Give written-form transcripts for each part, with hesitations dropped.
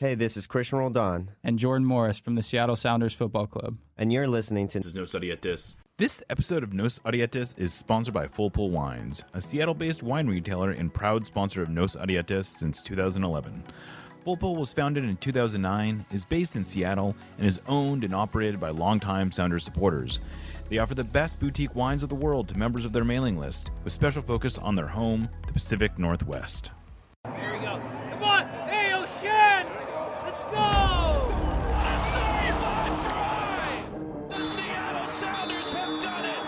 Hey, this is Christian Roldan. And Jordan Morris from the Seattle Sounders Football Club. And you're listening to This is Nos Odietis. This episode of Nos Odietis is sponsored by Full Pull Wines, a Seattle-based wine retailer and proud sponsor of Nos Odietis since 2011. Full Pull was founded in 2009, is based in Seattle, and is owned and operated by longtime Sounders supporters. They offer the best boutique wines of the world to members of their mailing list, with special focus on their home, the Pacific Northwest. Here we go. Come on! Hey, O'Shan! Let's go! A sideline fry! The Seattle Sounders have done it!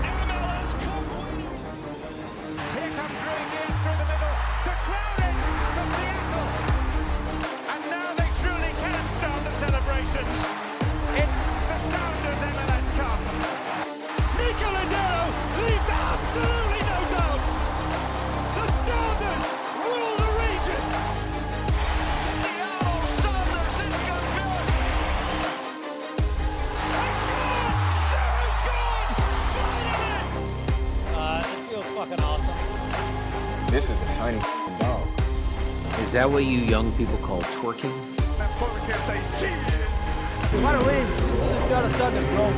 MLS Cup winners! Here comes Ray Gibbs through the middle to crown it for Seattle! And now they truly can start the celebrations. It's the Sounders MLS Cup. Nicola Dero leaves absolutely no doubt! The Sounders rule the region! Seattle Sounders is going good! They've scored! They've scored! Finally! This feels fucking awesome. This is a tiny dog. Is that what you young people call twerking? That podcast says cheated! We want to win. This is the Seattle Sounders, bro.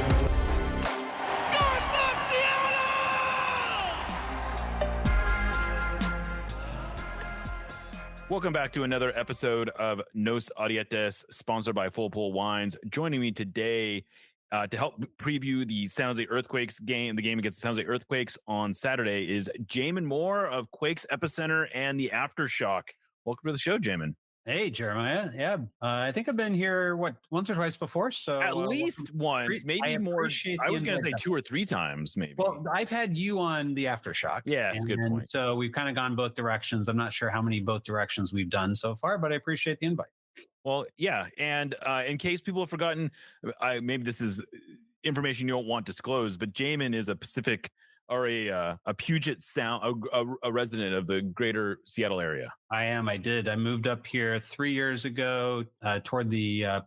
Welcome back to another episode of Nos Odietis, sponsored by Full Pull Wines. Joining me today to help preview the San Jose Earthquakes game, the game against the San Jose Earthquakes on Saturday, is Jamon Moore of Quakes Epicenter and the Aftershock. Welcome to the show, Jamon. Hey, Jeremiah. Yeah, I think I've been here, once or twice before? So At least once, maybe more. I was going to say 2 or 3 times, maybe. Well, I've had you on the Aftershock. Yeah, that's a good point. So we've kind of gone both directions. I'm not sure how many both directions we've done so far, but I appreciate the invite. Well, yeah, and in case people have forgotten, maybe this is information you don't want disclosed, but Jamon is a Pacific or a Puget Sound, a resident of the greater Seattle area. I am. I did. I moved up here 3 years ago, toward the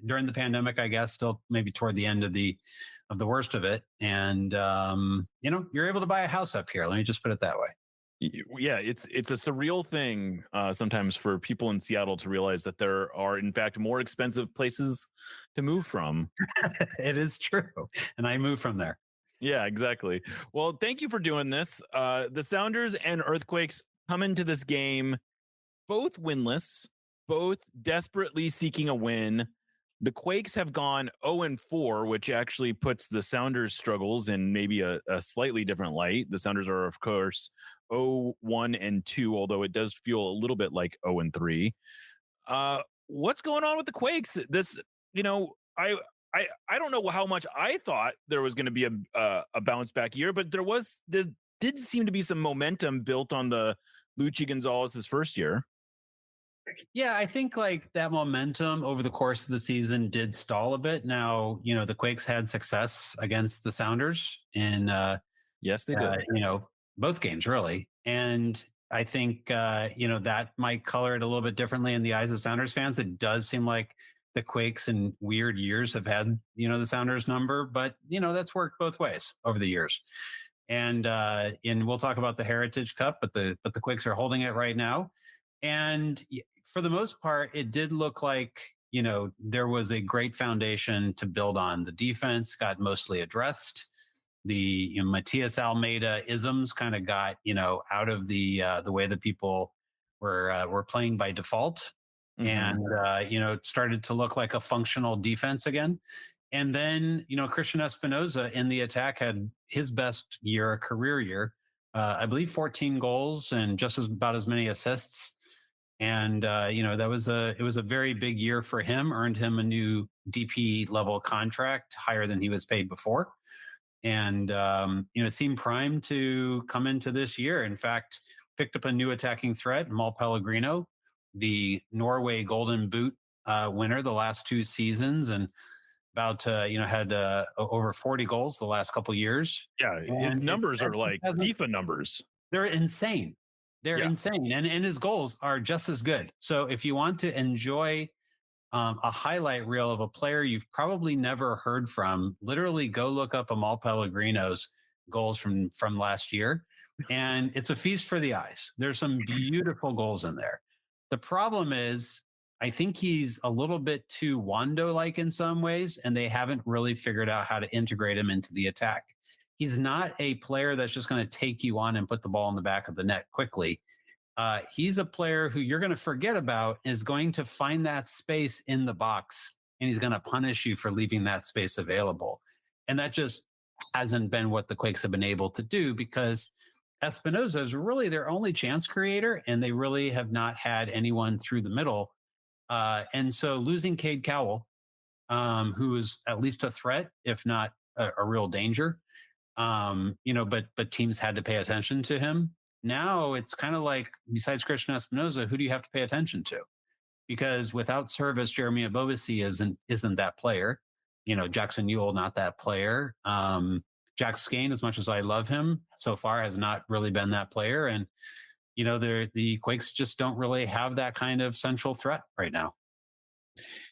during the pandemic, I guess, still maybe toward the end of the worst of it. And you're able to buy a house up here. Let me just put it that way. Yeah, it's a surreal thing sometimes for people in Seattle to realize that there are, in fact, more expensive places to move from. It is true. And I moved from there. Yeah, exactly. Well, thank you for doing this. The Sounders and Earthquakes come into this game both winless, both desperately seeking a win. The Quakes have gone 0-4, which actually puts the Sounders' struggles in maybe a slightly different light. The Sounders are, of course, 0-1-2, although it does feel a little bit like 0-3. What's going on with the Quakes? I don't know how much I thought there was going to be a bounce back year, but there did seem to be some momentum built on the Luchi Gonzalez's first year. Yeah, I think like that momentum over the course of the season did stall a bit. Now, the Quakes had success against the Sounders in yes, they did. Both games really. And I think that might color it a little bit differently in the eyes of Sounders fans. It does seem like the Quakes in weird years have had, the Sounders number, but that's worked both ways over the years. And we'll talk about the Heritage Cup, but the Quakes are holding it right now. And for the most part, it did look like, there was a great foundation to build on. The defense got mostly addressed. The Matias Almeida isms kind of got, out of the way that people were playing by default. And, it started to look like a functional defense again. And then, Christian Espinoza in the attack had his best year, a career year, I believe 14 goals and just about as many assists. And, it was a very big year for him, earned him a new DP level contract, higher than he was paid before. And, seemed primed to come into this year. In fact, picked up a new attacking threat, Mal Pellegrino, the Norway Golden Boot winner the last 2 seasons, and about had over 40 goals the last couple of years. Yeah, his numbers are like FIFA numbers. They're insane. They're insane, and his goals are just as good. So if you want to enjoy a highlight reel of a player you've probably never heard from, literally go look up Amal Pellegrino's goals from last year, and it's a feast for the eyes. There's some beautiful goals in there. The problem is, I think he's a little bit too Wando-like in some ways, and they haven't really figured out how to integrate him into the attack. He's not a player that's just going to take you on and put the ball in the back of the net quickly. He's a player who you're going to forget about, is going to find that space in the box, and he's going to punish you for leaving that space available. And that just hasn't been what the Quakes have been able to do, because Espinoza is really their only chance creator, and they really have not had anyone through the middle. And so losing Cade Cowell, who is at least a threat, if not a real danger, but teams had to pay attention to him. Now it's kind of like, besides Christian Espinoza, who do you have to pay attention to? Because without service, Jeremy Abobasi isn't that player. Jackson Ewell, not that player. Jack Skane, as much as I love him, so far has not really been that player. And, the Quakes just don't really have that kind of central threat right now.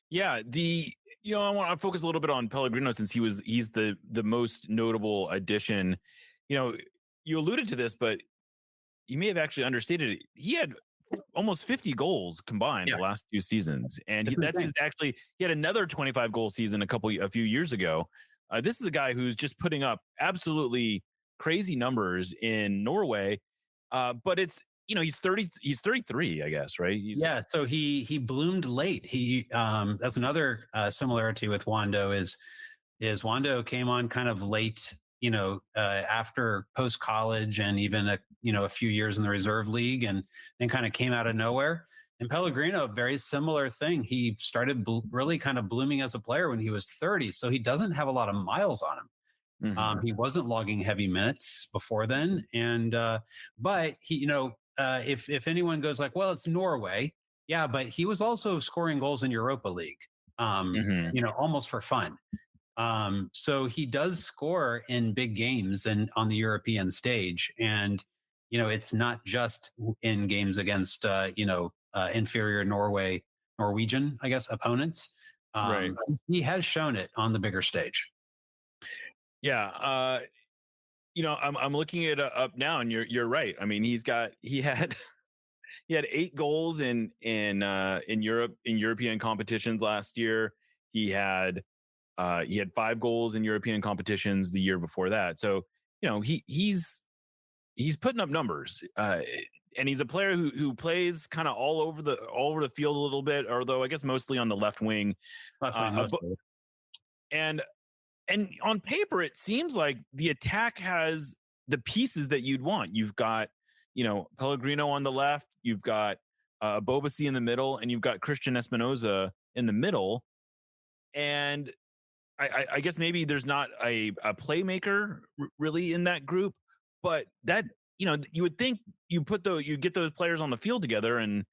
Yeah, I want to focus a little bit on Pellegrino, since he's the most notable addition. You alluded to this, but you may have actually understated it. He had almost 50 goals combined the last 2 seasons, and he had another 25 goal season a few years ago. This is a guy who's just putting up absolutely crazy numbers in Norway, but it's he's 33, I guess, right? So he bloomed late. That's another similarity with Wando is Wando came on kind of late, after post college, and even a few years in the reserve league, and then kind of came out of nowhere. And Pellegrino, very similar thing. He started really kind of blooming as a player when he was 30, so he doesn't have a lot of miles on him. Mm-hmm. He wasn't logging heavy minutes before then, and but he, if anyone goes like, well, it's Norway, yeah, but he was also scoring goals in Europa League, almost for fun. So he does score in big games and on the European stage, and it's not just in games against inferior Norwegian, I guess, opponents. Right. He has shown it on the bigger stage. Yeah. I'm looking it up now, and you're right. I mean, he had 8 goals in European competitions last year. He had 5 goals in European competitions the year before that. So, he's putting up numbers, and he's a player who plays kind of all over the field a little bit, although I guess mostly on the left wing. And on paper, it seems like the attack has the pieces that you'd want. You've got, Pellegrino on the left, you've got Bobasi in the middle, and you've got Christian Espinoza in the middle. And I guess maybe there's not a playmaker really in that group, but that, you would think you get those players on the field together, and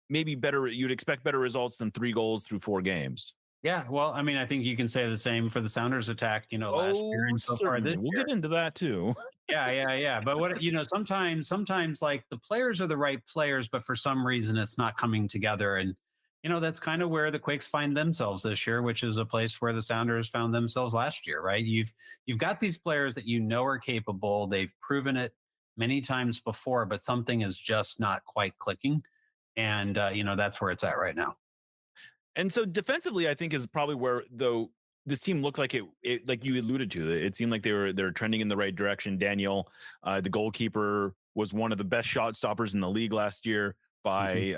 maybe you'd expect better results than 3 goals through 4 games. Yeah, well, I mean, I think you can say the same for the Sounders attack, last year and so far this year. We'll get into that too. Yeah. But what, sometimes like the players are the right players, but for some reason it's not coming together. And, that's kind of where the Quakes find themselves this year, which is a place where the Sounders found themselves last year, right? You've got these players that are capable. They've proven it many times before, but something is just not quite clicking. And, that's where it's at right now. And so defensively, I think is probably where, though, this team looked like it like you alluded to. It seemed like they're trending in the right direction. Daniel, the goalkeeper, was one of the best shot stoppers in the league last year by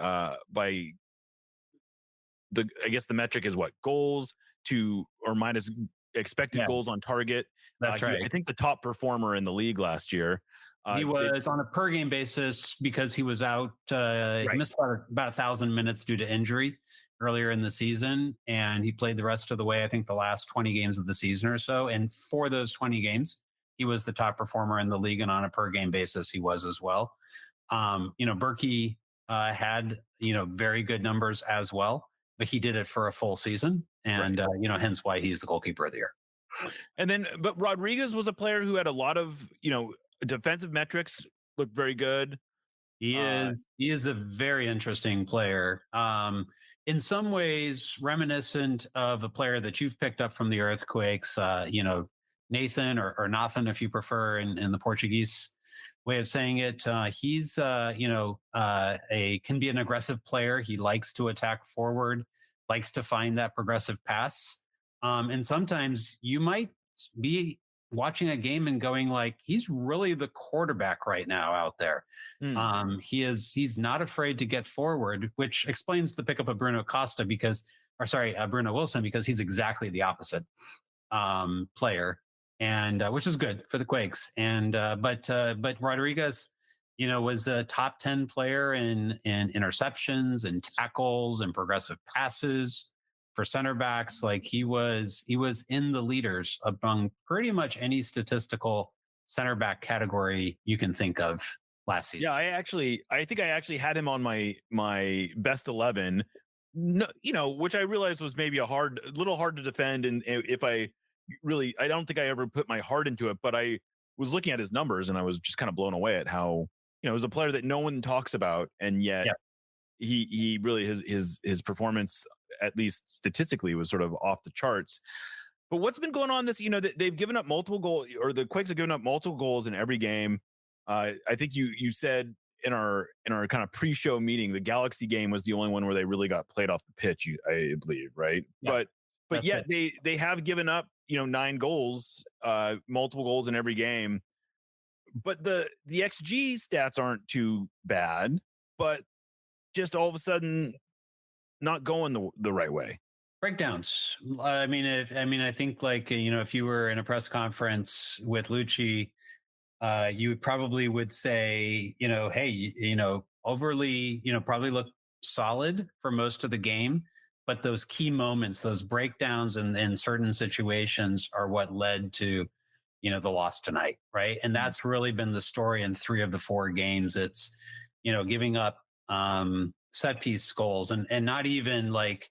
I guess the metric is what, goals to or minus expected goals on target. That's right. I think the top performer in the league last year. He was on a per game basis because he was out. He missed about 1,000 minutes due to injury earlier in the season, and he played the rest of the way, I think the last 20 games of the season or so. And for those 20 games, he was the top performer in the league, and on a per game basis, he was as well. Berkey had, very good numbers as well, but he did it for a full season, and, hence why he's the goalkeeper of the year. And then, but Rodriguez was a player who had a lot of, defensive metrics, looked very good. He is a very interesting player. In some ways reminiscent of a player that you've picked up from the Earthquakes, Nathan or Nathan, if you prefer, in the Portuguese way of saying it. He's can be an aggressive player. He likes to attack forward, likes to find that progressive pass. And sometimes you might be watching a game and going like, he's really the quarterback right now out there. He's not afraid to get forward, which explains the pickup of Bruno Wilson, because he's exactly the opposite player, and which is good for the Quakes. And but Rodriguez, was a top 10 player in interceptions and tackles and progressive passes for center backs. Like he was in the leaders among pretty much any statistical center back category you can think of last season. Yeah, I think I actually had him on my best 11. No, which I realized was maybe a little hard to defend, and if I don't think I ever put my heart into it, but I was looking at his numbers and I was just kind of blown away at how, it was a player that no one talks about, and yet he really, his performance, at least statistically, was sort of off the charts. But what's been going on they've given up multiple goals, or the Quakes have given up multiple goals in every game. I think you said in our kind of pre-show meeting, the Galaxy game was the only one where they really got played off the pitch, I believe, right? Yeah, but yet they have given up 9 goals, multiple goals in every game. But the XG stats aren't too bad, but just all of a sudden not going the right way. Breakdowns. I think if you were in a press conference with Lucci, you probably would say, hey, overly, probably look solid for most of the game, but those key moments, those breakdowns in certain situations are what led to, the loss tonight, right? And that's really been the story in 3 of the 4 games. It's, giving up set piece goals, and not even like,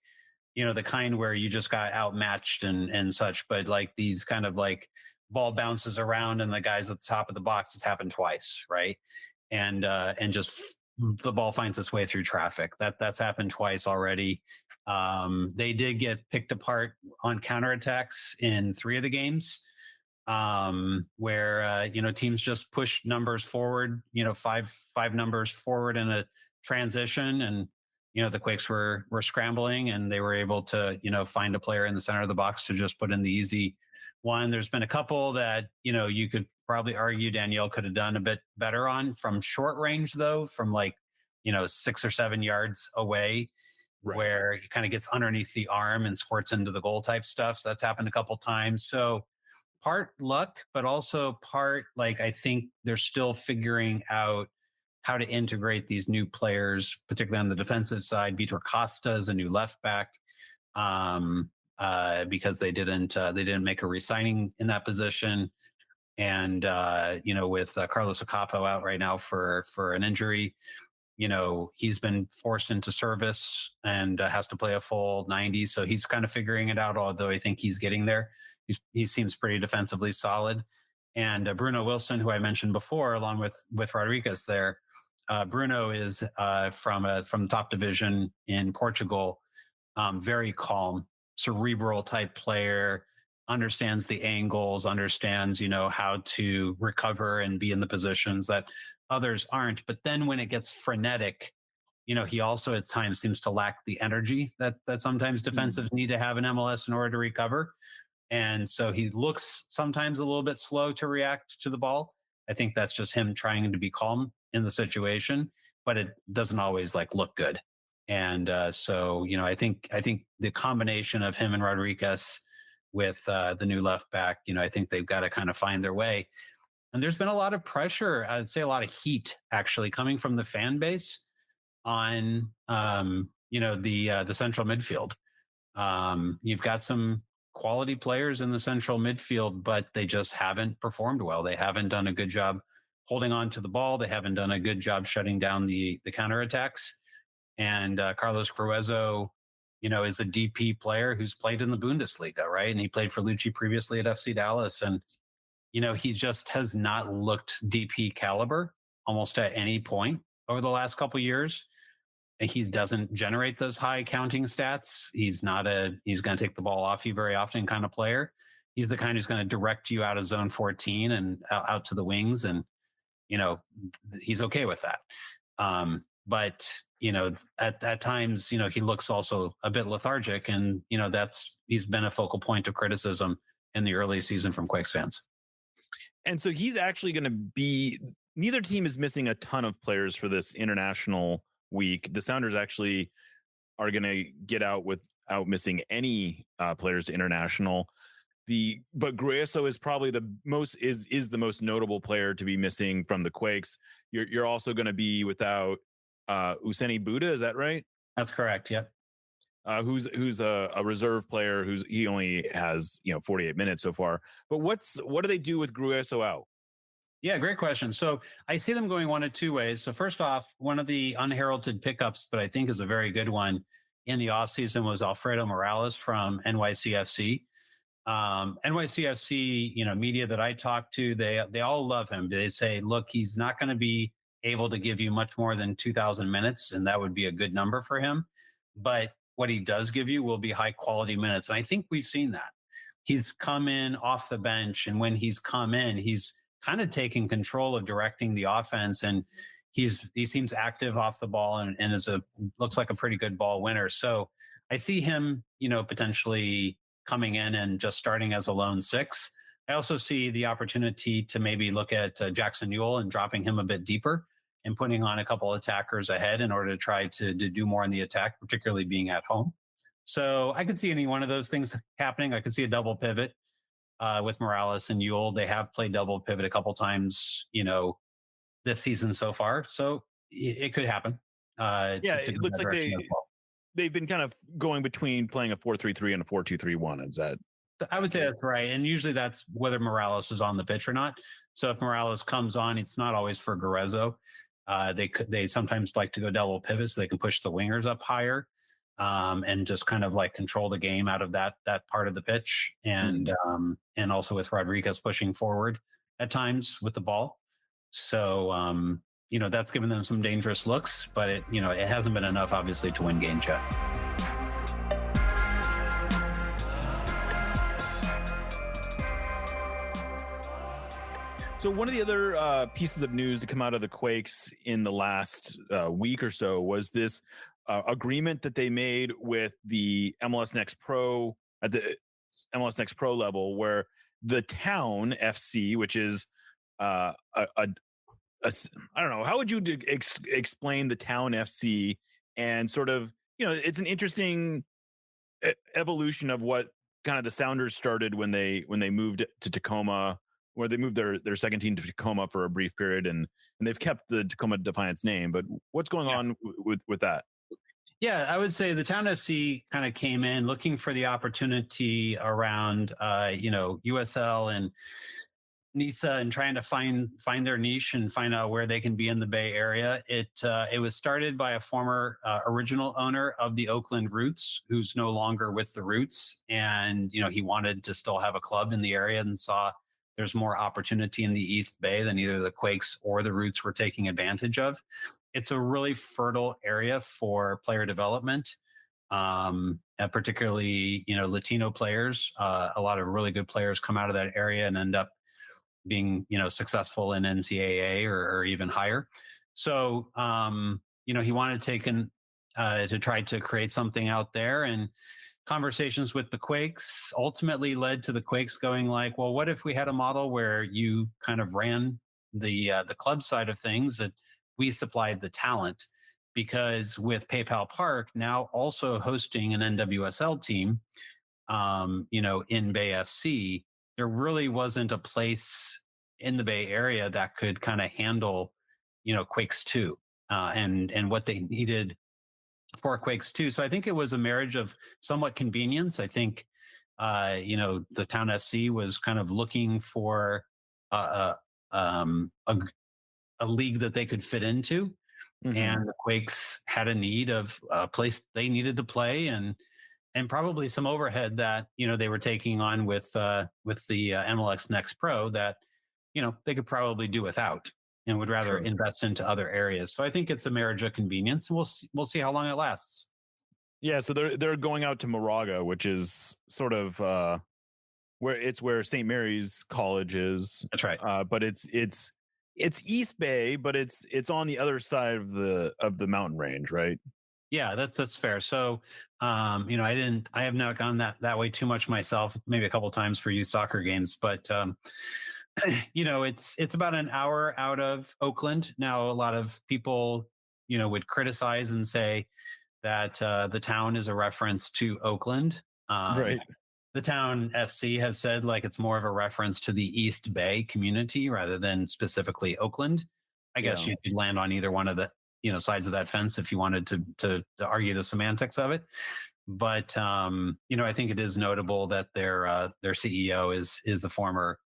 the kind where you just got outmatched and such, but like these kind of like ball bounces around and the guys at the top of the box. It's happened twice, right? And just the ball finds its way through traffic. That's happened twice already. They did get picked apart on counterattacks in 3 of the games, where teams just push numbers forward, 5 numbers forward in a transition, and the Quakes were scrambling, and they were able to find a player in the center of the box to just put in the easy one. There's been a couple that you could probably argue Danielle could have done a bit better on from short range, though, from 6 or 7 yards away. Right. Where he kind of gets underneath the arm and squirts into the goal type stuff. So that's happened a couple times. So part luck, but also part, I think they're still figuring out how to integrate these new players, particularly on the defensive side. Vitor Costa is a new left back, because they didn't make a re-signing in that position. And, with Carlos Ocapo out right now for an injury, he's been forced into service and has to play a full 90. So he's kind of figuring it out, although I think he's getting there. He seems pretty defensively solid. And Bruno Wilson, who I mentioned before, along with Rodriguez there, Bruno is from top division in Portugal, very calm, cerebral type player, understands the angles, understands, how to recover and be in the positions that others aren't. But then when it gets frenetic, he also at times seems to lack the energy that sometimes defensives need to have in MLS in order to recover. And so he looks sometimes a little bit slow to react to the ball. I think that's just him trying to be calm in the situation, but it doesn't always look good. And so, I think the combination of him and Rodriguez with the new left back, I think they've got to kind of find their way. And there's been a lot of pressure, I'd say a lot of heat actually coming from the fan base on, the central midfield. You've got some quality players in the central midfield, but they just haven't performed well. They haven't done a good job holding on to the ball. They haven't done a good job shutting down the counterattacks. And Carlos Cruezo, is a DP player who's played in the Bundesliga, right? And he played for Lucci previously at FC Dallas. And, he just has not looked DP caliber almost at any point over the last couple of years. And he doesn't generate those high counting stats. He's going to take the ball off you very often kind of player. He's the kind who's going to direct you out of zone 14 and out to the wings. And, he's okay with that. But at times, he looks also a bit lethargic, and he's been a focal point of criticism in the early season from Quakes fans. And so he's actually going to be. Neither team is missing a ton of players for this international week. The Sounders actually are going to get out without missing any players to international. But Grueso is probably the most notable player to be missing from the Quakes. You're also going to be without Useni Buddha, is that right? That's correct. Yep. Who's a reserve player he only has 48 minutes so far. But what do they do with Grueso out? Yeah, great question. So I see them going one of two ways. So first off, one of the unheralded pickups, but I think is a very good one in the offseason, was Alfredo Morales from NYCFC. NYCFC, media that I talk to, they all love him. They say, look, he's not going to be able to give you much more than 2,000 minutes, and that would be a good number for him. But what he does give you will be high quality minutes. And I think we've seen that. He's come in off the bench, and when he's come in, he's kind of taking control of directing the offense, and he seems active off the ball, and looks like a pretty good ball winner. So I see him, potentially coming in and just starting as a lone six. I also see the opportunity to maybe look at Jackson Newell and dropping him a bit deeper and putting on a couple attackers ahead in order to try to do more in the attack, particularly being at home. So I could see any one of those things happening. I could see a double pivot with Morales and Newell. They have played double pivot a couple times, this season so far. So it could happen. It looks like they've been kind of going between playing a 4-3-3 and a 4-2-3-1. Is that? I would say that's right. And usually that's whether Morales is on the pitch or not. So if Morales comes on, it's not always for Grueso. They sometimes like to go double pivots so they can push the wingers up higher and just kind of like control the game out of that part of the pitch. And also with Rodriguez pushing forward at times with the ball. So, that's given them some dangerous looks, but it hasn't been enough, obviously, to win games yet. So one of the other pieces of news to come out of the Quakes in the last week or so was this agreement that they made with the MLS Next Pro at the MLS Next Pro level, where the Town FC, which is I don't know, how would you explain the Town FC, and sort of, it's an interesting evolution of what kind of the Sounders started when they moved to Tacoma, where they moved their second team to Tacoma for a brief period, and they've kept the Tacoma Defiance name. But what's going on with that? Yeah, I would say the Town FC kind of came in looking for the opportunity around, USL and NISA, and trying to find their niche and find out where they can be in the Bay Area. It was started by a former original owner of the Oakland Roots, who's no longer with the Roots, and he wanted to still have a club in the area and saw there's more opportunity in the East Bay than either the Quakes or the Roots were taking advantage of. It's a really fertile area for player development, and particularly Latino players. A lot of really good players come out of that area and end up being successful in NCAA or even higher. So he wanted to try to create something out there, and conversations with the Quakes ultimately led to the Quakes going like, well, what if we had a model where you kind of ran the club side of things, that we supplied the talent? Because with PayPal Park now also hosting an NWSL team, in Bay FC, there really wasn't a place in the Bay Area that could kind of handle, Quakes 2 and what they needed for Quakes 2. So I think it was a marriage of somewhat convenience. I think, the Town FC was kind of looking for a league that they could fit into. Mm-hmm. And the Quakes had a need of a place they needed to play, and probably some overhead that they were taking on with the MLS Next Pro that they could probably do without, and would rather invest into other areas. So I think it's a marriage of convenience. We'll see how long it lasts. Yeah, so they're going out to Moraga, which is sort of where St. Mary's College is. That's right. But it's it's East Bay, but it's on the other side of the mountain range, right? Yeah, that's fair. So, I have not gone that way too much myself. Maybe a couple times for youth soccer games, but it's about an hour out of Oakland. Now, a lot of people, would criticize and say that the town is a reference to Oakland. Right. The town FC has said like it's more of a reference to the East Bay community rather than specifically Oakland. I guess you could land on either one of the sides of that fence if you wanted to argue the semantics of it. But I think it is notable that their CEO is the former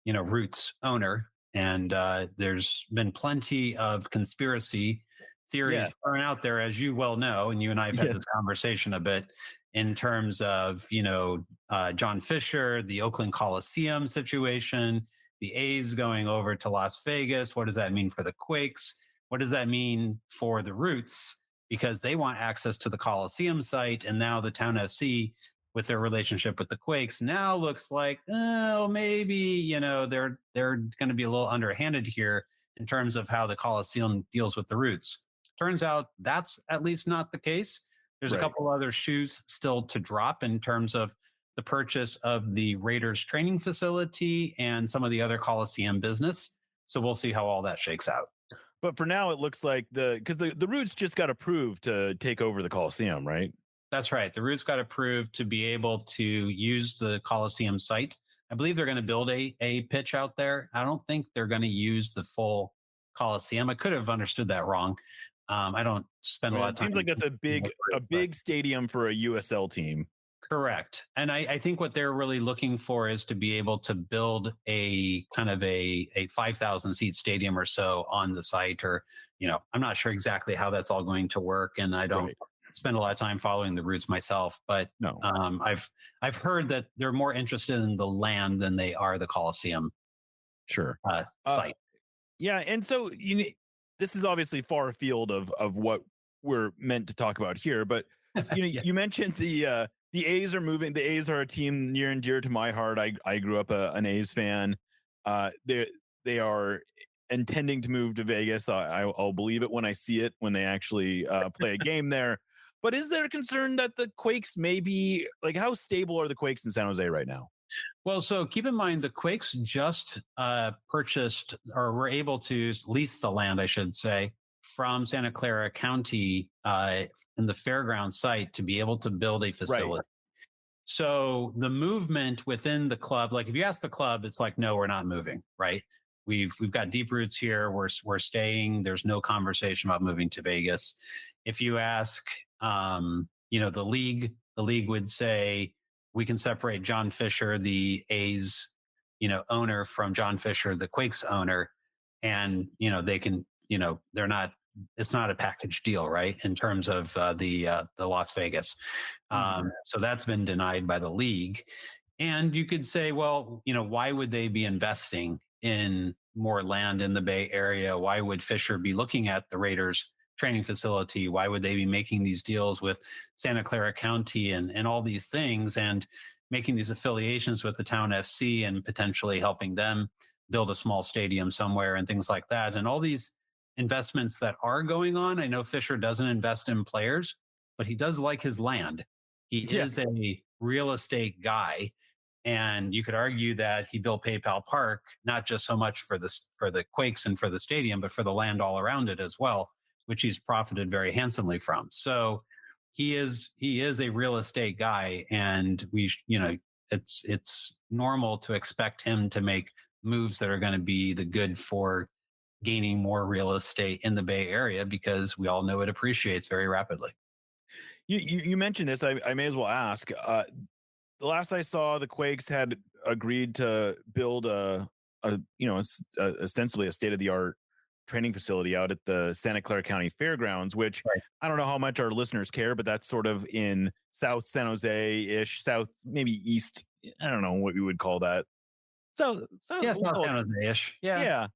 Roots owner, and there's been plenty of conspiracy theories thrown out there, as you well know, and you and I have had this conversation a bit in terms of John Fisher, the Oakland Coliseum situation, the A's going over to Las Vegas. What does that mean for the Quakes? What does that mean for the Roots? Because they want access to the Coliseum site, and now the Town FC, with their relationship with the Quakes, now looks like maybe they're going to be a little underhanded here in terms of how the Coliseum deals with the Roots. Turns out that's at least not the case. There's a couple other shoes still to drop in terms of the purchase of the Raiders training facility and some of the other Coliseum business. So we'll see how all that shakes out. But for now, it looks like because the Roots just got approved to take over the Coliseum, right? That's right. The Roots got approved to be able to use the Coliseum site. I believe they're going to build a pitch out there. I don't think they're going to use the full Coliseum. I could have understood that wrong. I don't spend a lot of time. It seems like that's a big stadium for a USL team. Correct. And I think what they're really looking for is to be able to build a kind of a 5,000 seat stadium or so on the site, or, I'm not sure exactly how that's all going to work. And I don't spend a lot of time following the Roots myself, but no. I've heard that they're more interested in the land than they are the Coliseum site. Yeah. And so, this is obviously far afield of what we're meant to talk about here, but you mentioned the A's are moving. The A's are a team near and dear to my heart. I grew up an A's fan. They are intending to move to Vegas. I'll believe it when I see it, when they actually play a game there. But is there a concern that the Quakes may be, like, how stable are the Quakes in San Jose right now? Well, so keep in mind the Quakes just purchased, or were able to lease the land, I should say, from Santa Clara County in the fairground site to be able to build a facility. Right. So the movement within the club, like if you ask the club, it's like, no, we're not moving, right? We've got deep roots here. We're staying. There's no conversation about moving to Vegas. If you ask, the league would say, we can separate John Fisher, the A's, owner, from John Fisher, the Quakes owner. And, they can, they're not, it's not a package deal, right? In terms of the Las Vegas. So that's been denied by the league. And you could say, well, why would they be investing in more land in the Bay Area? Why would Fisher be looking at the Raiders training facility? Why would they be making these deals with Santa Clara County and all these things, and making these affiliations with the Town FC and potentially helping them build a small stadium somewhere and things like that? And all these investments that are going on. I know Fisher doesn't invest in players, but he does like his land. He is a real estate guy. And you could argue that he built PayPal Park, not just so much for the Quakes and for the stadium, but for the land all around it as well, which he's profited very handsomely from. So he is a real estate guy, and it's normal to expect him to make moves that are going to be the good for gaining more real estate in the Bay Area, because we all know it appreciates very rapidly. You mentioned this. I may as well ask. The last I saw, the Quakes had agreed to build ostensibly a state-of-the-art training facility out at the Santa Clara County Fairgrounds, which I don't know how much our listeners care, but that's sort of in South San Jose-ish, south, maybe east. I don't know what we would call that. So South San Jose-ish. Yeah.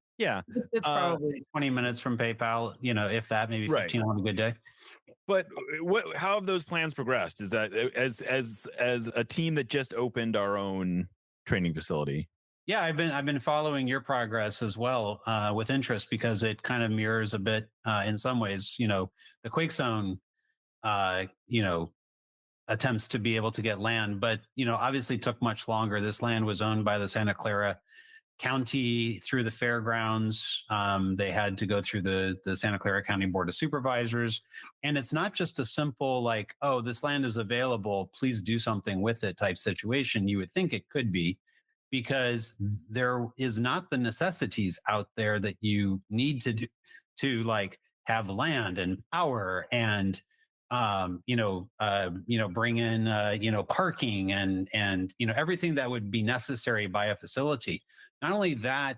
It's probably 20 minutes from PayPal, if that, maybe 15 on a good day. But how have those plans progressed? Is that as a team that just opened our own training facility? Yeah, I've been following your progress as well with interest because it kind of mirrors a bit in some ways. The Quake Zone, uh, you know, attempts to be able to get land, but obviously took much longer. This land was owned by the Santa Clara County through the fairgrounds. They had to go through the Santa Clara County Board of Supervisors, and it's not just a simple like, oh, this land is available, please do something with it type situation. You would think it could be, because there is not the necessities out there that you need to do to like have land and power and bring in parking and everything that would be necessary by a facility. Not only that,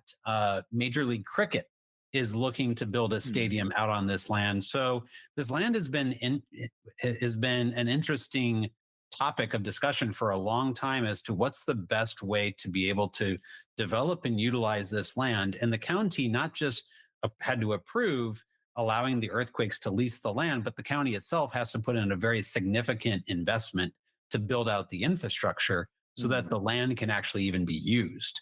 Major League Cricket is looking to build a stadium out on this land. So this land has been an interesting topic of discussion for a long time as to what's the best way to be able to develop and utilize this land. And the county not just had to approve allowing the earthquakes to lease the land, but the county itself has to put in a very significant investment to build out the infrastructure so that the land can actually even be used.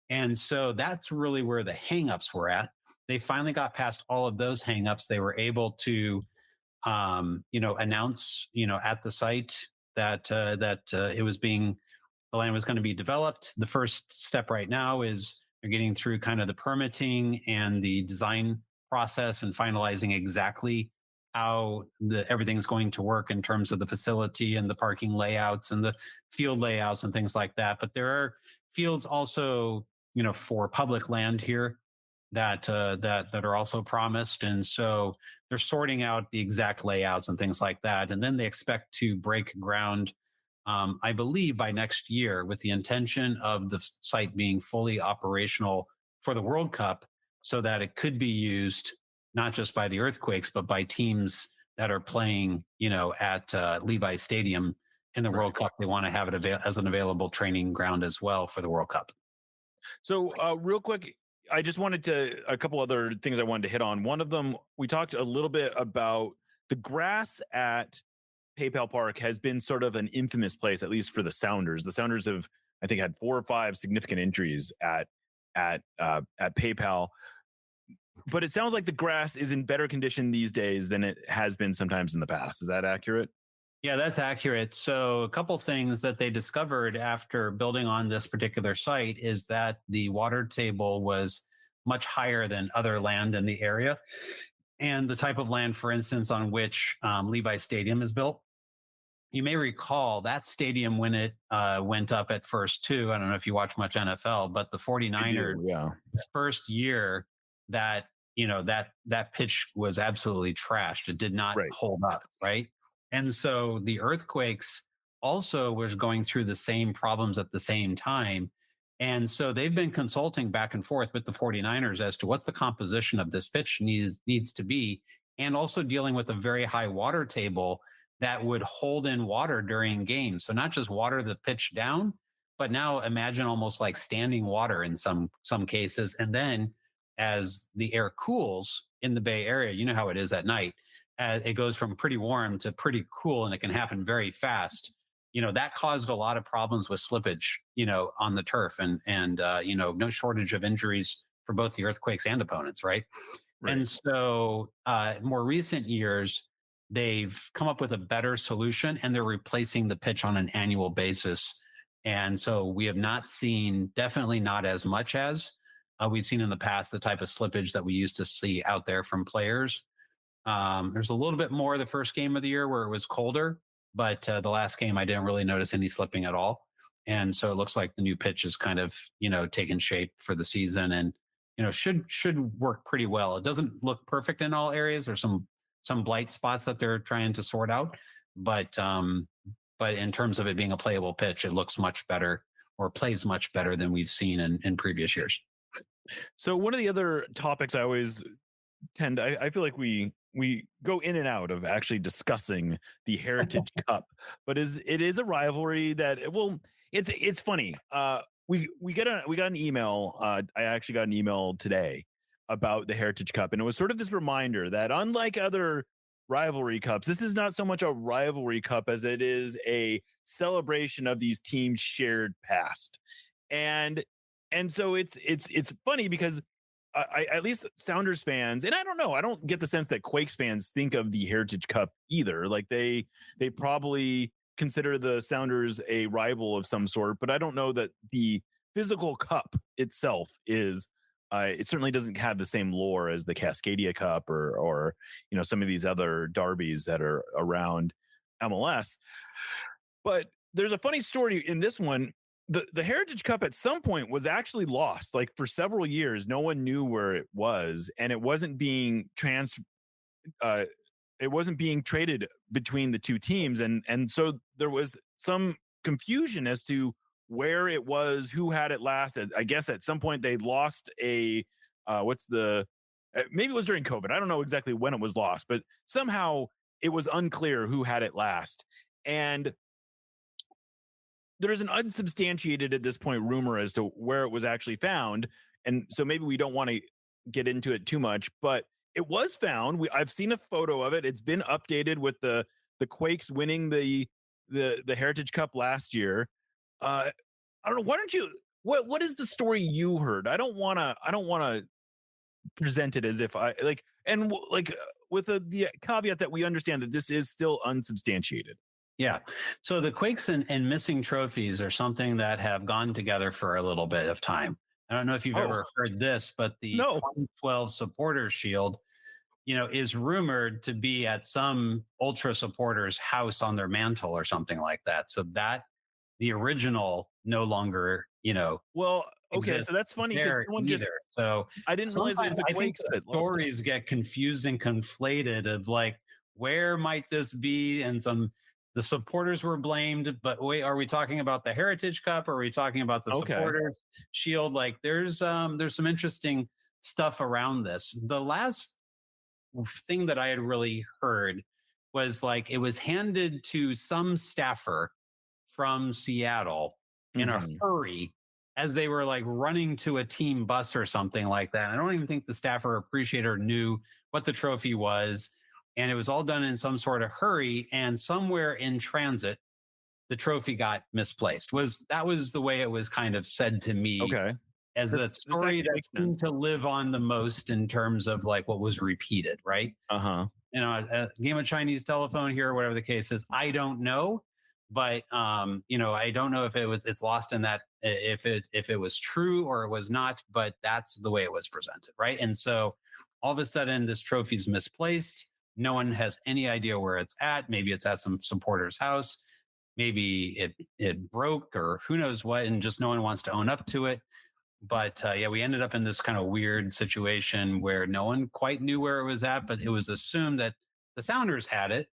And so that's really where the hangups were at. They finally got past all of those hangups. They were able to, announce, at the site that the land was going to be developed. The first step right now is they're getting through kind of the permitting and the design process and finalizing exactly how everything's going to work in terms of the facility and the parking layouts and the field layouts and things like that. But there are fields also, for public land here that are also promised, and so they're sorting out the exact layouts and things like that. And then they expect to break ground, I believe, by next year, with the intention of the site being fully operational for the World Cup, so that it could be used not just by the Earthquakes, but by teams that are playing, at Levi Stadium in the World Cup. They want to have it as an available training ground as well for the World Cup. So, real quick, I just wanted a couple other things I wanted to hit on. One of them, we talked a little bit about the grass at PayPal Park has been sort of an infamous place, at least for the Sounders. The Sounders have, I think, had 4 or 5 significant injuries at PayPal. But it sounds like the grass is in better condition these days than it has been sometimes in the past. Is that accurate? Yeah, that's accurate. So a couple things that they discovered after building on this particular site is that the water table was much higher than other land in the area. And the type of land, for instance, on which Levi Stadium is built. You may recall that stadium when it went up at first too. I don't know if you watch much NFL, but the 49ers first year that pitch was absolutely trashed. It did not hold up, right? And so the Earthquakes also was going through the same problems at the same time. And so they've been consulting back and forth with the 49ers as to what the composition of this pitch needs to be, and also dealing with a very high water table that would hold in water during games. So not just water the pitch down, but now imagine almost like standing water in some cases. And then as the air cools in the Bay Area, you know how it is at night, it goes from pretty warm to pretty cool, and it can happen very fast. That caused a lot of problems with slippage, on the turf, and no shortage of injuries for both the Earthquakes and opponents, right? And so more recent years, they've come up with a better solution, and they're replacing the pitch on an annual basis. And so we have not seen, definitely not as much as we've seen in the past, the type of slippage that we used to see out there from players. There's a little bit more the first game of the year where it was colder, but the last game I didn't really notice any slipping at all. And so it looks like the new pitch is kind of, taking shape for the season, and, should work pretty well. It doesn't look perfect in all areas. There's some blight spots that they're trying to sort out, but in terms of it being a playable pitch, it looks much better, or plays much better than we've seen in previous years. So one of the other topics I always I feel like we go in and out of actually discussing the Heritage Cup, but it is a rivalry that, it's funny. We got an email. I actually got an email today about the Heritage Cup, and it was sort of this reminder that unlike other rivalry cups, this is not so much a rivalry cup as it is a celebration of these teams' shared past. And And so it's funny because I at least Sounders fans, and I don't know, I don't get the sense that Quakes fans think of the Heritage Cup either. Like they probably consider the Sounders a rival of some sort, but I don't know that the physical cup itself is. It certainly doesn't have the same lore as the Cascadia Cup or some of these other derbies that are around MLS. But there's a funny story in this one. The Heritage Cup at some point was actually lost. Like for several years, no one knew where it was, and it wasn't being traded between the two teams, and so there was some confusion as to where it was, who had it last. I guess at some point they lost maybe it was during COVID. I don't know exactly when it was lost, but somehow it was unclear who had it last. And there's an unsubstantiated at this point rumor as to where it was actually found. And so maybe we don't want to get into it too much, but it was found. I've seen a photo of it. It's been updated with the Quakes winning the Heritage Cup last year. I don't know. Why don't you? What is the story you heard? I don't want to present it as if with the caveat that we understand that this is still unsubstantiated. Yeah. So the Quakes and missing trophies are something that have gone together for a little bit of time. I don't know if you've ever heard this, but the 2012 Supporters Shield, is rumored to be at some ultra supporters' house on their mantle or something like that. So that the original no longer, Well, okay, so that's funny because someone just. So I didn't realize it was the Quakes that stories get confused and conflated of like, where might this be? And the supporters were blamed, but wait, are we talking about the Heritage Cup? Or are we talking about the Supporters Shield? Like there's some interesting stuff around this. The last thing that I had really heard was like, it was handed to some staffer from Seattle in a hurry as they were like running to a team bus or something like that. I don't even think the staffer appreciator knew what the trophy was. And it was all done in some sort of hurry, and somewhere in transit, the trophy got misplaced. That was the way it was kind of said to me. Okay. As the story that seemed to live on the most in terms of like what was repeated, right? A game of Chinese telephone here, or whatever the case is. I don't know, but I don't know if it's lost in that if it was true or it was not, but that's the way it was presented, right? And so all of a sudden, this trophy's misplaced. No one has any idea where it's at. Maybe it's at some supporter's house. Maybe it broke or who knows what, and just no one wants to own up to it. But we ended up in this kind of weird situation where no one quite knew where it was at, but it was assumed that the Sounders had it.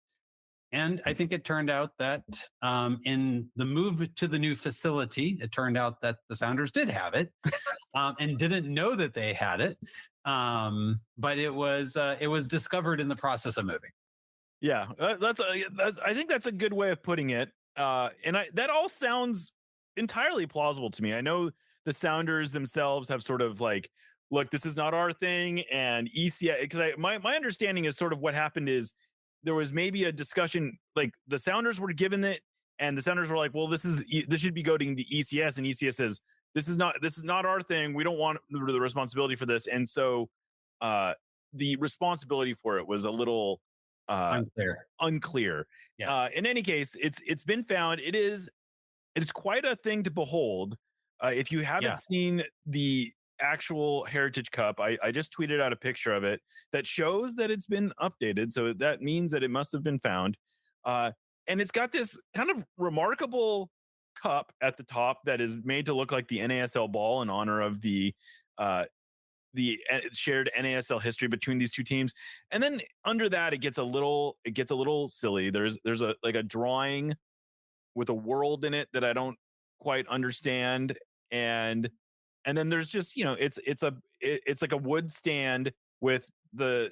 And I think it turned out that in the move to the new facility, it turned out that the Sounders did have it and didn't know that they had it. But it was discovered in the process of moving. Yeah, I think that's a good way of putting it. That all sounds entirely plausible to me. I know the Sounders themselves have sort of like, look, this is not our thing, and ECS, because my understanding is sort of what happened is there was maybe a discussion, like the Sounders were given it, and the Sounders were like, well, this should be going to ECS, and ECS says, this is not our thing. We don't want the responsibility for this. And so the responsibility for it was a little unclear. Yes. In any case, it's been found. It's quite a thing to behold. If you haven't seen the actual Heritage Cup, I just tweeted out a picture of it that shows that it's been updated. So that means that it must have been found. And it's got this kind of remarkable cup at the top that is made to look like the NASL ball in honor of the shared NASL history between these two teams. And then under that, it gets a little silly. There's a drawing with a world in it that I don't quite understand. And then there's just, it's like a wood stand with the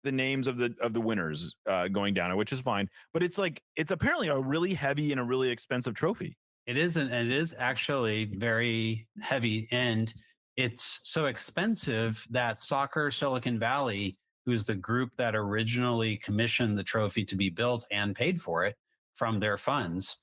names of the winners going down it, which is fine. But it's apparently a really heavy and a really expensive trophy. It is, and it is actually very heavy, and it's so expensive that Soccer Silicon Valley, who's the group that originally commissioned the trophy to be built and paid for it from their funds,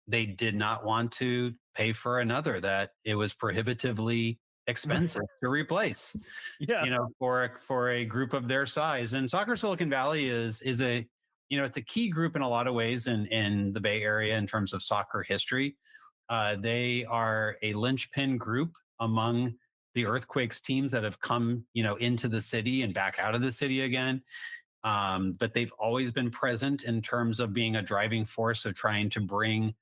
they did not want to pay for another, that it was prohibitively expensive to replace, Yeah. for a group of their size. And Soccer Silicon Valley is a, it's a key group in a lot of ways in the Bay Area in terms of soccer history. They are a linchpin group among the Earthquakes teams that have come, into the city and back out of the city again. But they've always been present in terms of being a driving force of trying to bring,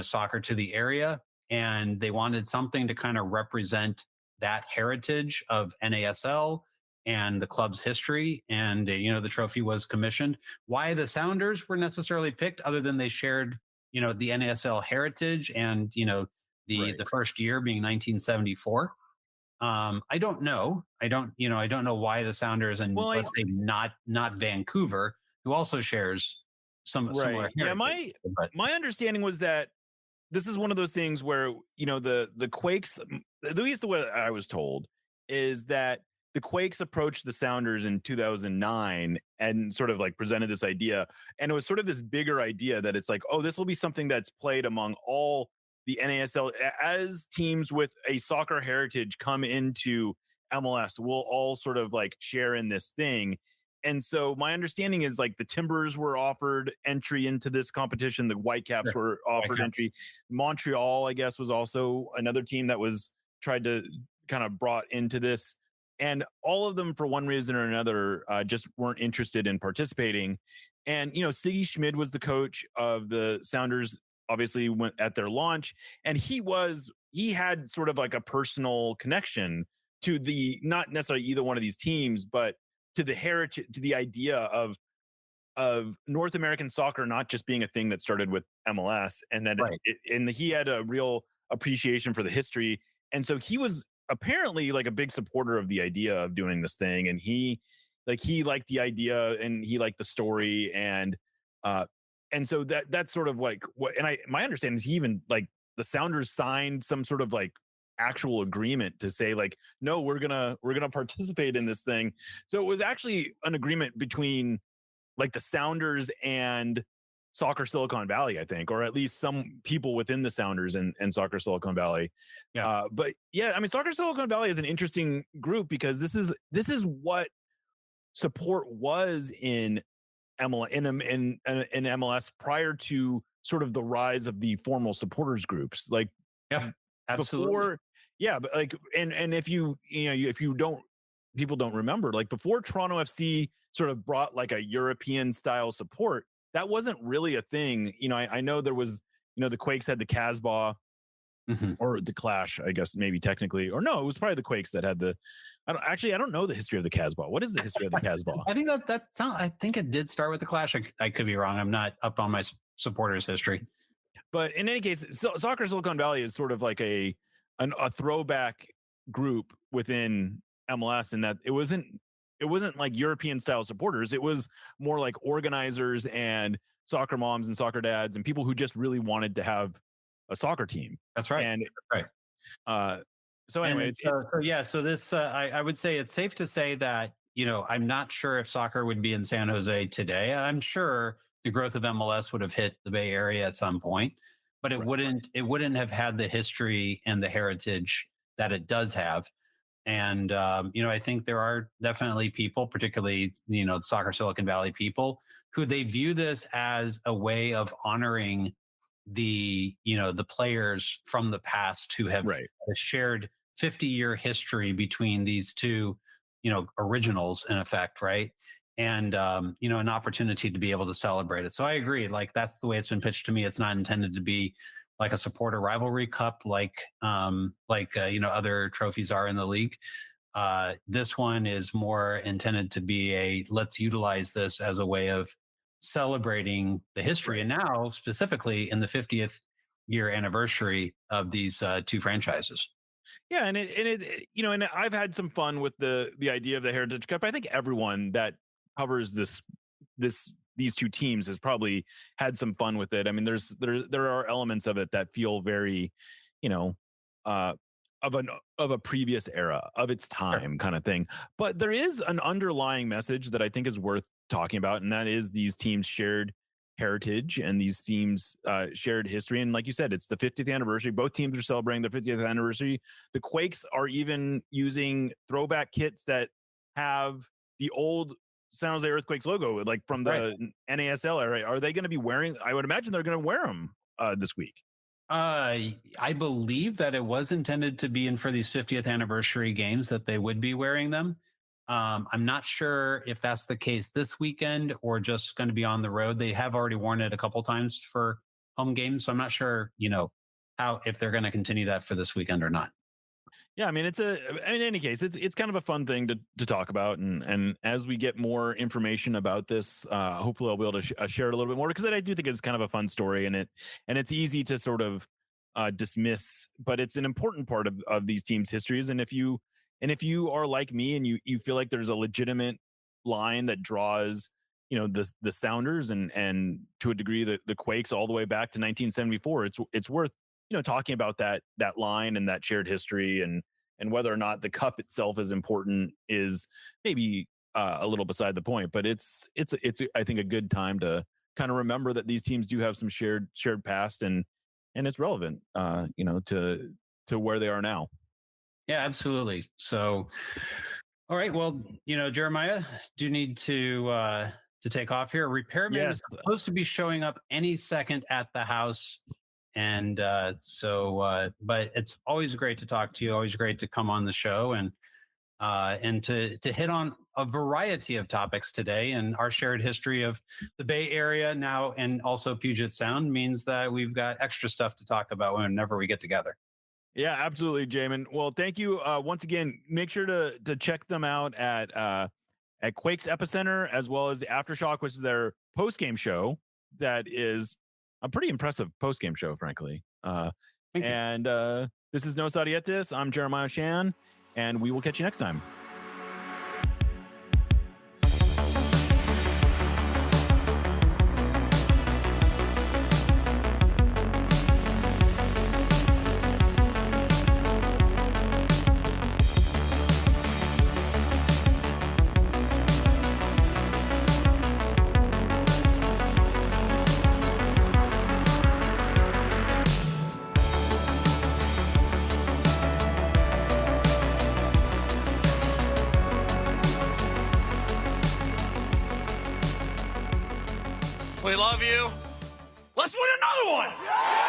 soccer to the area. And they wanted something to kind of represent that heritage of NASL and the club's history. And, the trophy was commissioned. Why the Sounders were necessarily picked, other than they shared, the NASL heritage and, the first year being 1974. I don't know. I don't know why the Sounders and let's say not Vancouver, who also shares some similar heritage. Yeah, my understanding was that this is one of those things where, the Quakes, at least the way I was told, is that the Quakes approached the Sounders in 2009 and sort of like presented this idea. And it was sort of this bigger idea that it's like, oh, this will be something that's played among all the NASL as teams with a soccer heritage come into MLS. We'll all sort of like share in this thing. And so my understanding is like the Timbers were offered entry into this competition. The Whitecaps were offered entry. Montreal, I guess, was also another team that was tried to kind of brought into this. And all of them, for one reason or another, just weren't interested in participating. And, Siggy Schmid was the coach of the Sounders, obviously went at their launch. And he had sort of like a personal connection to not necessarily either one of these teams, but to the heritage, to the idea of North American soccer not just being a thing that started with MLS, and that and he had a real appreciation for the history. And so he was apparently like a big supporter of the idea of doing this thing, and he liked the idea and he liked the story, and so that's sort of like what. And my understanding is he even like the Sounders signed some sort of like actual agreement to say like, no, we're gonna participate in this thing. So it was actually an agreement between like the Sounders and Soccer Silicon Valley, I think, or at least some people within the Sounders and Soccer Silicon Valley. Yeah. But yeah, I mean, Soccer Silicon Valley is an interesting group because this is what support was in MLS in MLS prior to sort of the rise of the formal supporters groups. Like, yeah, absolutely. Before, yeah, but like, and if people don't remember, like before Toronto FC sort of brought like a European style support, that wasn't really a thing. I know there was, the Quakes had the Casbah, or the Clash, I guess maybe technically, or no, it was probably the Quakes that had the. I don't know the history of the Casbah. What is the history of the Casbah? I think I think it did start with the Clash. I could be wrong. I'm not up on my supporters' history. But in any case, Soccer Silicon Valley is sort of like a throwback group within MLS, in that it wasn't like European style supporters. It was more like organizers and soccer moms and soccer dads and people who just really wanted to have a soccer team. That's right. And right. So anyway, so this I would say it's safe to say that, I'm not sure if soccer would be in San Jose today. I'm sure the growth of MLS would have hit the Bay Area at some point, but it wouldn't have had the history and the heritage that it does have. And I think there are definitely people, particularly the Soccer Silicon Valley people, who they view this as a way of honoring the players from the past who have a shared 50-year history between these two originals, in effect, right? And an opportunity to be able to celebrate it. So I agree, like that's the way it's been pitched to me. It's not intended to be like a supporter rivalry cup like other trophies are in the league. This one is more intended to be let's utilize this as a way of celebrating the history, and now specifically in the 50th year anniversary of these two franchises. Yeah, and I've had some fun with the idea of the Heritage Cup. I think everyone that covers these two teams has probably had some fun with it. I mean, there are elements of it that feel very, of a previous era, of its time kind of thing. But there is an underlying message that I think is worth talking about, and that is these teams shared heritage and these teams shared history. And like you said, it's the 50th anniversary. Both teams are celebrating their 50th anniversary. The Quakes are even using throwback kits that have the old San Jose Earthquakes logo, like from the NASL era. Are they going to be wearing? I would imagine they're going to wear them this week. I believe that it was intended to be in for these 50th anniversary games that they would be wearing them. I'm not sure if that's the case this weekend or just going to be on the road. They have already worn it a couple times for home games, so I'm not sure, if they're going to continue that for this weekend or not. Yeah, I mean, in any case, it's kind of a fun thing to talk about, and as we get more information about this, hopefully I'll be able to share it a little bit more, because I do think it's kind of a fun story, and it's easy to sort of dismiss, but it's an important part of these teams' histories. And if you are like me and you feel like there's a legitimate line that draws the Sounders and to a degree the Quakes all the way back to 1974, it's worth talking about that line and that shared history, and whether or not the cup itself is important is maybe a little beside the point. But it's I think a good time to kind of remember that these teams do have some shared past, and it's relevant to where they are now. Yeah, absolutely. So, all right. Well, Jeremiah, do you need to take off here? A repairman is supposed to be showing up any second at the house. And but it's always great to talk to you. Always great to come on the show and to hit on a variety of topics today. And our shared history of the Bay Area now, and also Puget Sound, means that we've got extra stuff to talk about whenever we get together. Yeah, absolutely, Jamon. Well, thank you once again. Make sure to check them out at Quakes Epicenter, as well as the Aftershock, which is their post-game show. That is a pretty impressive post-game show, frankly. And this is No Sadietis. I'm Jeremiah Shan, and we will catch you next time. We love you. Let's win another one.